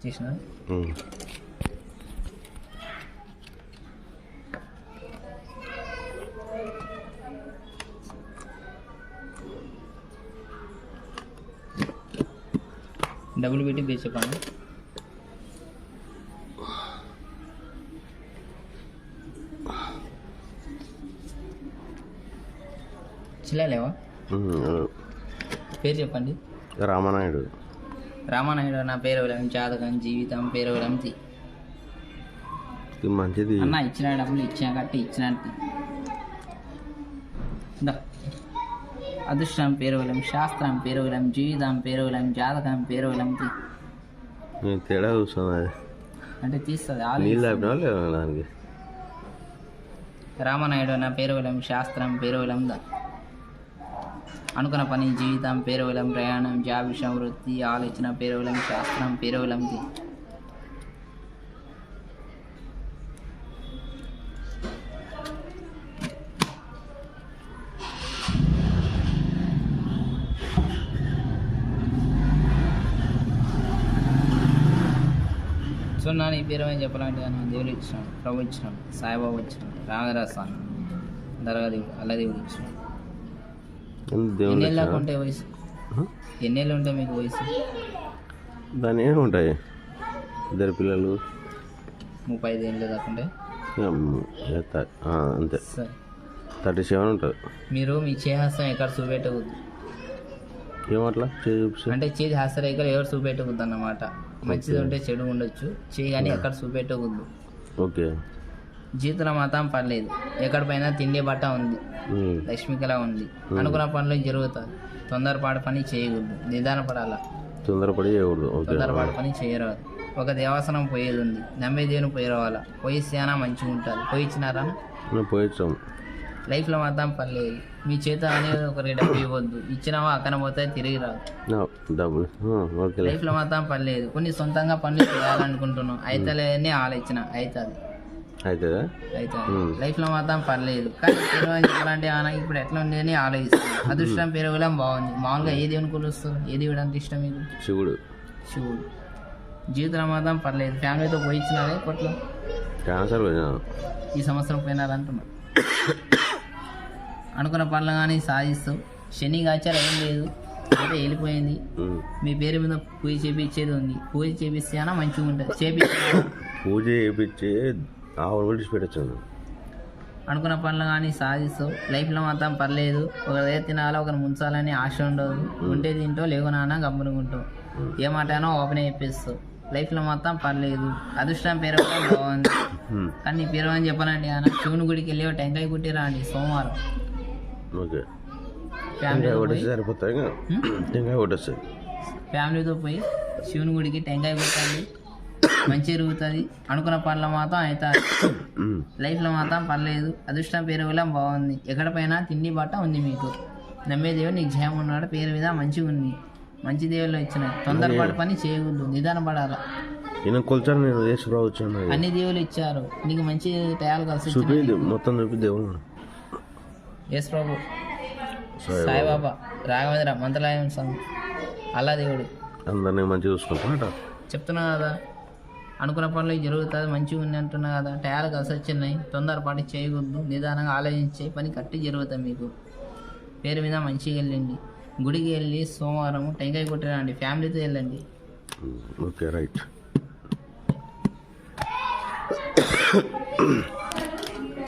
చేసిన డబ్బులు పెట్టి బేస్ చెప్పండి. చిల్లలేవా? పేరు చెప్పండి. రామానాయుడు. రామానాయుడు నా పేరు జాతకం జీవితం పేరు మంచిది అన్న. ఇచ్చిన డబ్బులు ఇచ్చిన కట్టి ఇచ్చినట్టు అదృష్టం పేరువలం శాస్త్రం పేరువలం జీవితం పేరువలం జాతకం పేరువలం తేడా చూస్తుంది అంటే తీస్తుంది. దానికి రామనాయుడు నా పేరువలం శాస్త్రం పేరువలం అనుకున్న పని జీవితం పేరువలం ప్రయాణం జాబ్ విషయం వృత్తి ఆలోచన పేరువలం శాస్త్రం పేరువలం సో నా నీ పేరు ఏమైనా చెప్పాలంటే నేను దేవుడు ఇచ్చినాడు, ప్రభు ఇచ్చినాడు, సాయిబాబు ఇచ్చినాడు, రామరాజ స్వామి, దర్గా దేవుడు, అల్ల దేవుడు ఇచ్చినాడు. ఎన్నేళ్ళకు ఉంటాయి వయసు? ఎన్నేళ్ళు ఉంటాయి మీకు వయసు? దాని ఏముంటాయి, ఇద్దరు పిల్లలు 35 ఏళ్ళు దాకా ఉంటాయి. అంతే, సరే 37 ఉంటుంది. మీరు మీ చేహాస్తం ఎక్కడ చూపెట్టవద్దు. ఏమట్లా అంటే చేతి హస్తరేఖలు ఎవరు చూపెట్టకూడదు అన్నమాట. మంచిది ఉంటే చెడు ఉండొచ్చు, చేయి కానీ ఎక్కడ చూపెట్టకూడదు. ఓకే. జీవితంలో మాత్రం పర్లేదు, ఎక్కడ పైన తిండి బట్ట ఉంది, లక్ష్మికలా ఉంది, అనుకున్న పనులు జరుగుతుంది. తొందరపాటు పని చేయకూడదు, నిదానపడాల. తొందరపాటు పని చేయరాదు. ఒక దేవస్థానం పోయేది ఉంది, నమ్మే దేవుని పోయి రావాలా. పోయిస్తేనా మంచిగా ఉంటుంది. పోయిచ్చినారా? పోయించాం. లైఫ్లో మాత్రం పర్లేదు, మీ చేత అనేది ఒకరికి డబ్బు ఇవ్వద్దు. ఇచ్చినావా అక్కడ పోతే తిరిగి రాదు. లైఫ్లో మాత్రం పర్లేదు. కొన్ని సొంతంగా పనులు చేయాలనుకుంటున్నాం, అయితే లేదని ఆలోచన అవుతుంది. లైఫ్లో మాత్రం పర్లేదు, కానీ చెప్పాలంటే ఇప్పుడు ఎట్లా ఉంది అని ఆలోచిస్తుంది. అదృష్టం పెరగడం బాగుంది. మామూలుగా ఏ దేవుని కొలుస్తారు? ఏ దేవుడు అంటే ఇష్టం మీకు? శివుడు. జీవితంలో మాత్రం పర్లేదు. ఫ్యామిలీతో పోయిచ్చినారే ఇప్పట్లో? ఈ సంవత్సరం పోయినారంటున్నా. అనుకున్న పనులు కానీ సాధిస్తావు. శని గాచారం ఏం లేదు, అయితే వెళ్ళిపోయింది. మీ పేరు మీద పూజ చేపించేది ఉంది. పూజ చేపిస్తేనా మంచిగా ఉంటుంది. పూజ చేపించి విడిచిపెట్టచ్చు. అనుకున్న పనులు కానీ సాధిస్తావు. లైఫ్లో మాత్రం పర్లేదు. ఒకరి తినాలో ఒకరు ముంచాలని ఆశ ఉండదు. ఉంటే తింటావు, లేకున్నా గమ్మునుకుంటావు. ఏ మాటనో ఓపెన్ చెప్పేస్తావు. లైఫ్లో మొత్తం పర్లేదు. అదృష్టం పేరు బాగుంది, కానీ నీ పేరు అని చెప్పాలండి అన్న. శివుని గుడికి వెళ్ళి టెంకాయ కుట్టిరా అండి సోమవారం. ఫ్యామిలీతో పోయి శివుని గుడికి టెంకాయ కుట్టండి, మంచి జరుగుతుంది. అనుకున్న పనులు మాత్రం అవుతాయి. లైఫ్లో మాత్రం పర్లేదు. అదృష్టం పేరు వల్ల బాగుంది. ఎక్కడ పైన తిండి బట్ట ఉంది మీకు. నమ్మే దేవుడు నీకు జయం ఉన్నాడు. పేరు మీద మంచిగా ఉంది. మంచి దేవుళ్ళు ఇచ్చినాయి. తొందరపాటు పని చేయకూడదు, నిదానం పడాలా. అన్ని దేవుళ్ళు ఇచ్చారు నీకు. మంచి టయాలు కలిసి మొత్తం చూపి దేవుడు. యేసు ప్రభు, సాయిబాబా, రాఘవేంద్ర, మంత్రాలయం స్వామి, అల్లా దేవుడు అందరినీ మంచిగా చూసుకుంటా చెప్తున్నా కదా. అనుకున్న పనులు జరుగుతుంది, మంచిగా ఉంది అంటున్నా కదా. టయాలు కలిసి వచ్చినాయి. తొందరపాటు చేయకూడదు, నిదానంగా ఆలోచించే పని కట్టి జరుగుతుంది మీకు. పేరు మీద మంచిగా వెళ్ళండి. గుడికి వెళ్ళి సోమవారం టెంకాయ కొట్టిరండి. ఫ్యామిలీతో వెళ్ళండి. Okay, right.